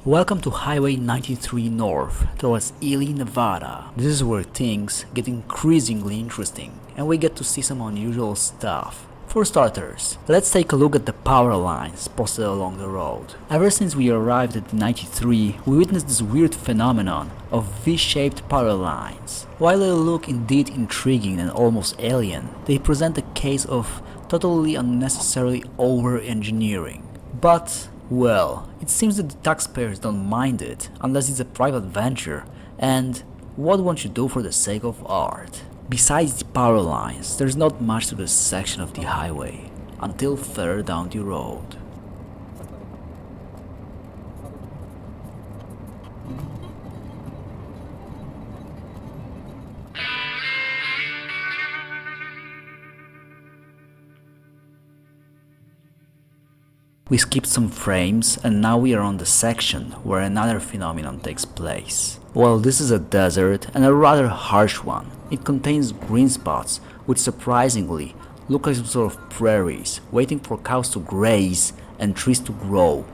Welcome to Highway 93 North towards Ely, Nevada. This is where things get increasingly interesting and we get to see some unusual stuff. For starters, let's take a look at the power lines posted along the road. Ever since we arrived at 93, we witnessed this weird phenomenon of V-shaped power lines. While they look indeed intriguing and almost alien, they present a case of totally unnecessarily over-engineering. But well, it seems that the taxpayers don't mind it unless it's a private venture, and what won't you do for the sake of art? Besides the power lines, there's not much to this section of the highway, until further down the road. We skipped some frames and now we are on the section where another phenomenon takes place. Well, this is a desert and a rather harsh one. It contains green spots which surprisingly look like some sort of prairies waiting for cows to graze and trees to grow.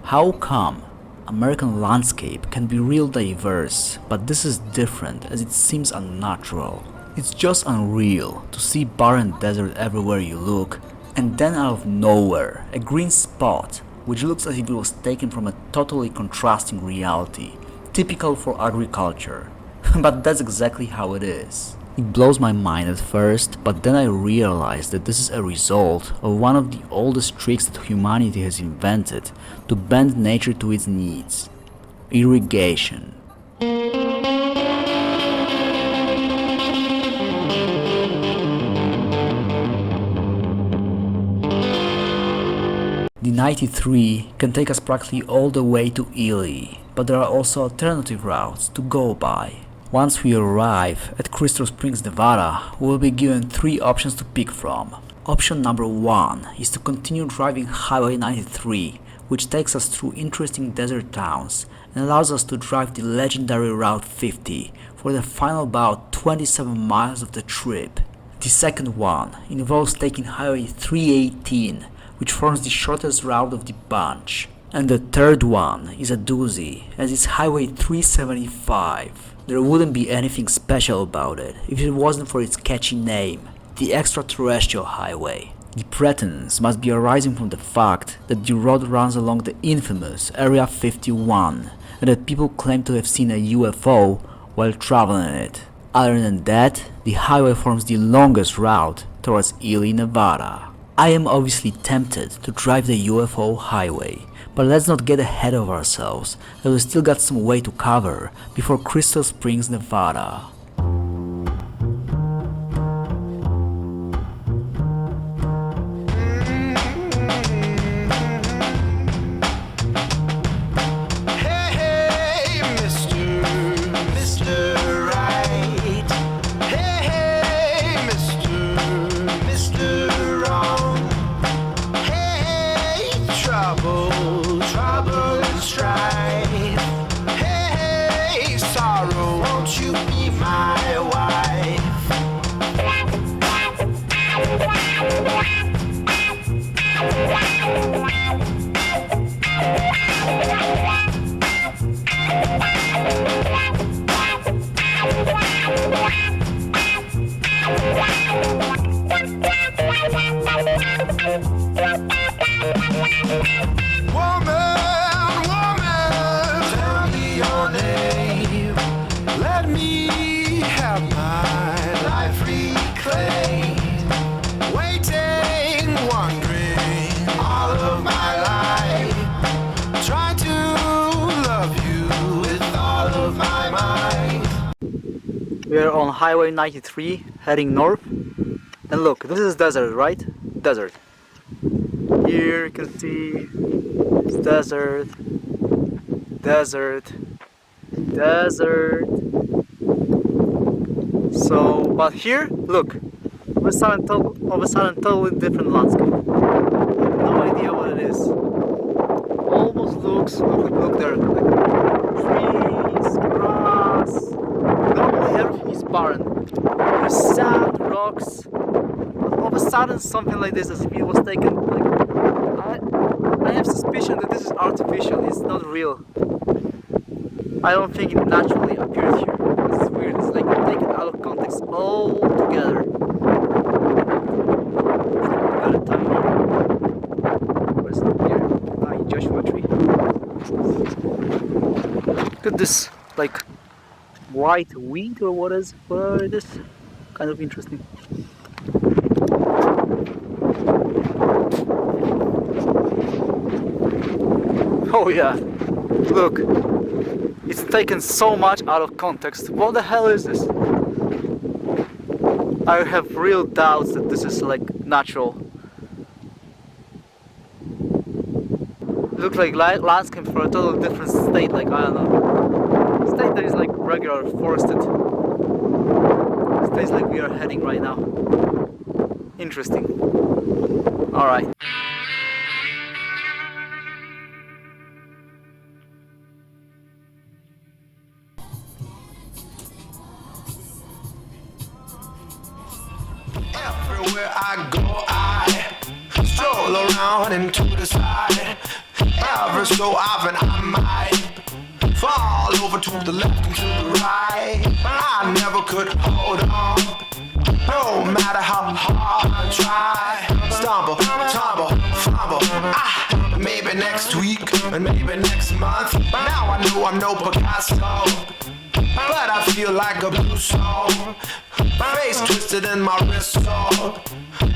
How come? American landscape can be real diverse, but this is different as it seems unnatural. It's just unreal to see barren desert everywhere you look, and then out of nowhere, a green spot, which looks as if it was taken from a totally contrasting reality, typical for agriculture. But that's exactly how it is. It blows my mind at first, but then I realized that this is a result of one of the oldest tricks that humanity has invented to bend nature to its needs: irrigation. The 93 can take us practically all the way to Ely, but there are also alternative routes to go by. Once we arrive at Crystal Springs, Nevada, we will be given 3 options to pick from. Option number 1 is to continue driving Highway 93, which takes us through interesting desert towns and allows us to drive the legendary Route 50 for the final about 27 miles of the trip. The second one involves taking Highway 318, which forms the shortest route of the bunch. And the third one is a doozy, as it's Highway 375. There wouldn't be anything special about it if it wasn't for its catchy name, the Extraterrestrial Highway. The pretense must be arising from the fact that the road runs along the infamous Area 51, and that people claim to have seen a UFO while traveling it. Other than that, the highway forms the longest route towards Ely, Nevada. I am obviously tempted to drive the UFO highway, but let's not get ahead of ourselves, as we still got some way to cover before Crystal Springs, Nevada. We are on Highway 93 heading north, and look, this is desert, right? Desert. Here you can see it's desert, desert, desert. So, but here, look, all of a sudden totally different landscape. No idea what it is. Almost looks, look there, like trees, grass. Normally everything is barren. There's sand, rocks. But all of a sudden something like this, as if it was taken, like, I have suspicion suspicion that this is artificial. It's not real. I don't think it naturally appeared here. It's weird. It's like taken out of context altogether. Got a time here. What is it here? Joshua tree. Look at this, like white wheat or what is this? Kind of interesting. Oh yeah, look, it's taken so much out of context. What the hell is this? I have real doubts that this is like natural. Looks like landscape for a total different state, like I don't know, state that is like regular forested. States like we are heading right now. Interesting. All right. Everywhere I go, I stroll around and to the side. Ever so often I might fall over to the left and to the right. I never could hold on, no matter how hard I try. Stumble, tumble, fumble. Maybe next week and maybe next month. Now I know I'm no Picasso, but I feel like a blue soul. Face twisted in my wrist sore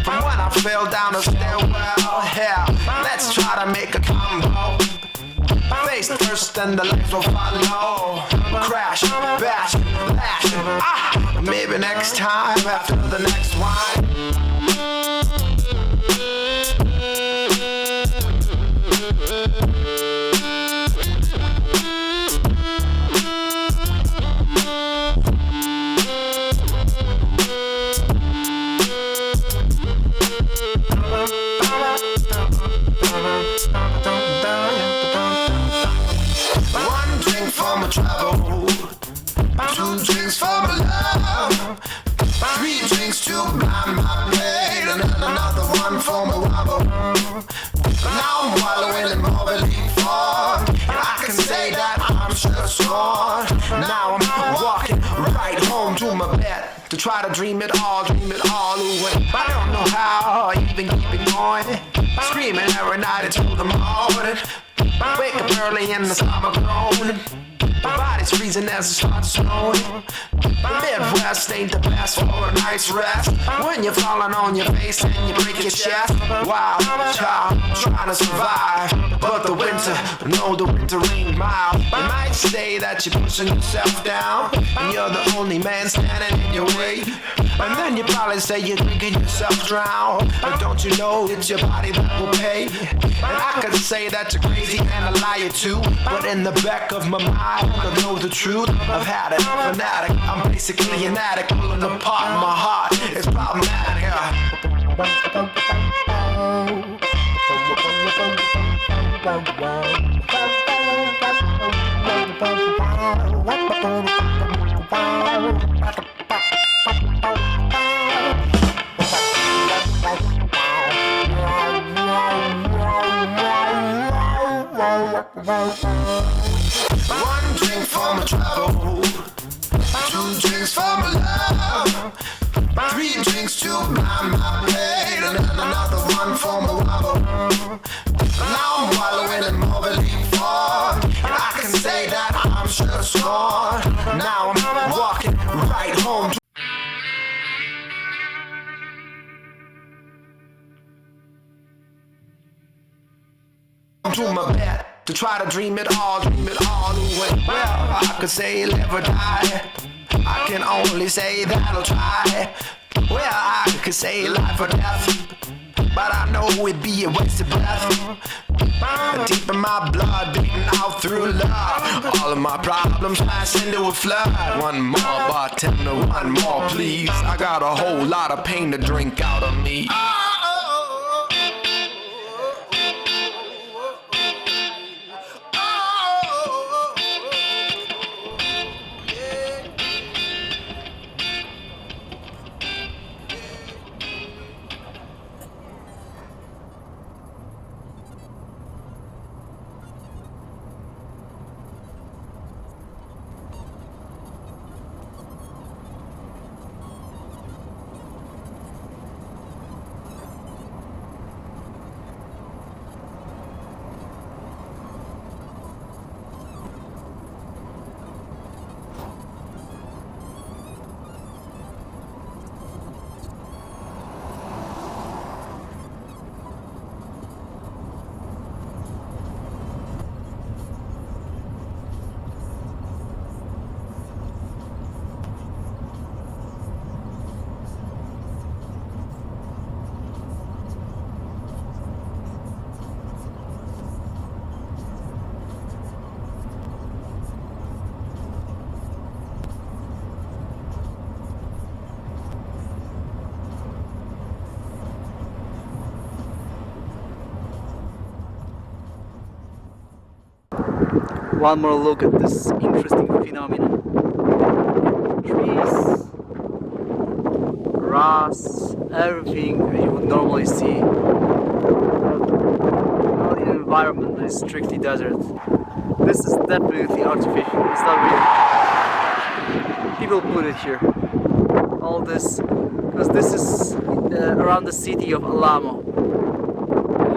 from when I fell down a stairwell. Here, let's try to make a combo. Face first and the legs will follow. Crash, bash, lash. Maybe next time after the next one. One drink for my trouble, two drinks for my love, three drinks to blind my pain, and then another one for my wobble. Now I'm wallowing in more belief for, and I can say that I'm just gone. Now I'm walking right home to my bed to try to dream it all away. I don't know how I even keep it going, screaming every night until the morning. Wake up early in the summer groaning. My body's freezing as it starts snowing. The Midwest ain't the best for a night's rest. When you're falling on your face and you break your chest. Wild child trying to survive, but the winter, no, the winter ain't mild. You might say that you're pushing yourself down, and you're the only man standing in your way. And then you probably say you're drinking yourself drown. But don't you know it's your body that will pay? And I could say that you're crazy and a liar too, but in the back of my mind I know the truth. I've had it, fanatic, I'm basically an addict, pulling apart my heart. It's problematic. One drink for my trouble, two drinks for my love, three drinks to blind my pain, and then another one for my wobble. Now I'm wallowing in more belief for, and I can say that I'm just gone. Now I'm walking right home to my bed to try to dream it all away. Well, I could say live or die, I can only say that I'll try. Well, I could say life or death, but I know it'd be a waste of breath. Deep in my blood, beating out through love, all of my problems pass into a flood. One more bartender, one more please, I got a whole lot of pain to drink out of me. One more look at this interesting phenomenon. Trees, grass, everything you would normally see. Not an environment that is strictly desert. This is definitely artificial, it's not real. People put it here. All this, because this is around the city of Alamo.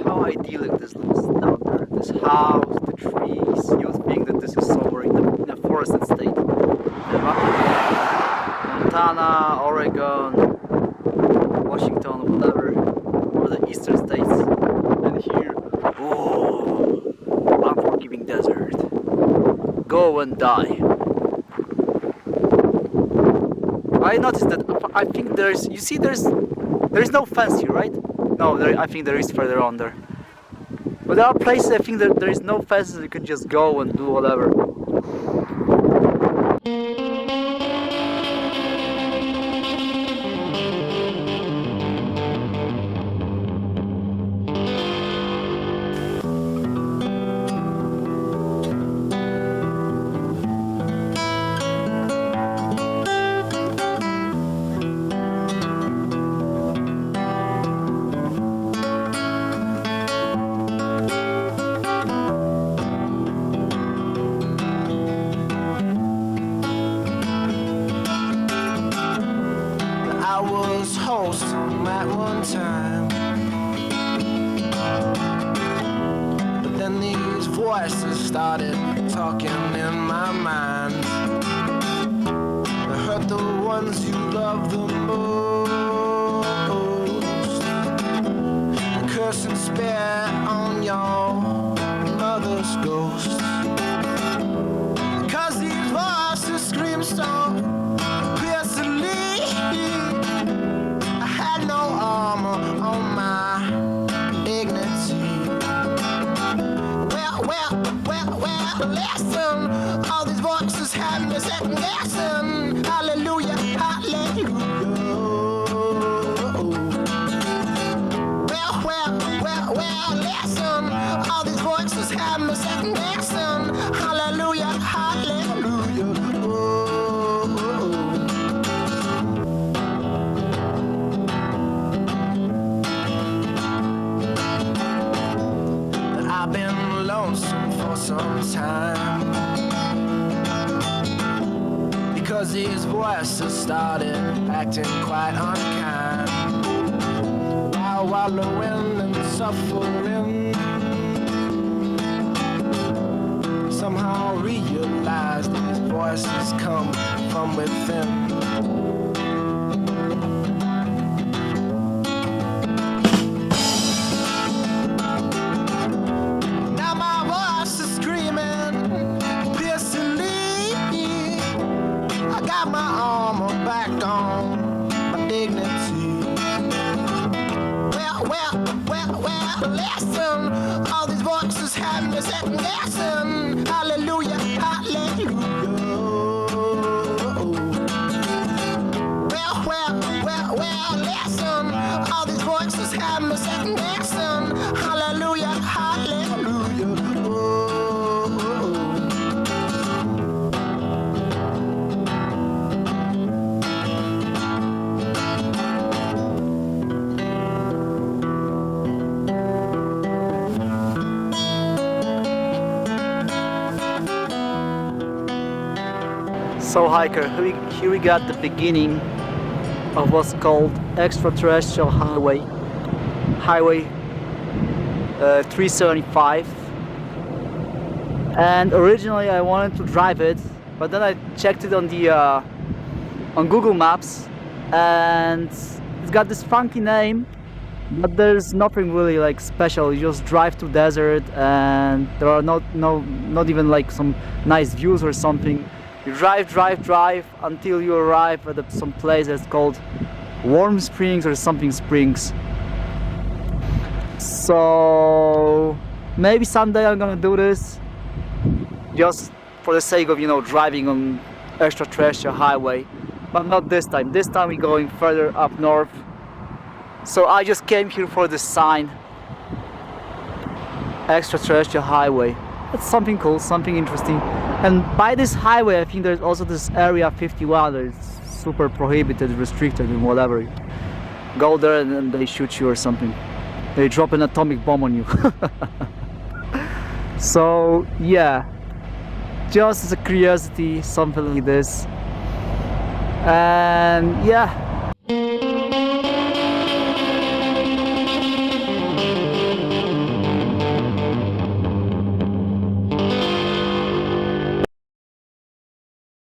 How idyllic this looks down there. This house, the trees, you would think that this is somewhere in a forested state. Montana, Oregon, Washington, whatever, or the eastern states. And here, oh, unforgiving desert. Go and die. I noticed that. I think there's. You see, there's no fence here, right? No, I think there is further on there. But there are places I think that there is no fences. You can just go and do whatever. I was host at one time, but then these voices started talking in my mind. I heard the ones you love the most, and curse and spare on your mother's ghost. 'Cause these voices scream so piercingly. I had no armor on my dignity. Well, listen, all these voices have me second guessing. Hallelujah, hallelujah. Well, listen, all these voices have me second guessing. Hallelujah, hallelujah. I've been lonesome for some time, because these voices started acting quite unkind. While wallowing in suffering, somehow realized these voices come from within. My armor back on my dignity. Well, listen, all these voices have me second guessing. Hallelujah, hallelujah. Well, listen, all these voices have me second guessing. Hallelujah, hallelujah. So hiker, here we got the beginning of what's called Extraterrestrial Highway, Highway 375. And originally I wanted to drive it, but then I checked it on the on Google Maps, and it's got this funky name, but there's nothing really like special. You just drive to desert, and there are not even like some nice views or something. You drive until you arrive at some place that's called Warm Springs or something Springs. So maybe someday I'm gonna do this, just for the sake of, you know, driving on Extraterrestrial Highway, but not this time. This time we're going further up north. So I just came here for the sign, Extraterrestrial Highway it's something cool, something interesting. And by this highway, I think there's also this area 51 that is super prohibited, restricted, and whatever. Go there and then they shoot you or something. They drop an atomic bomb on you. So yeah, just as a curiosity, something like this. And yeah,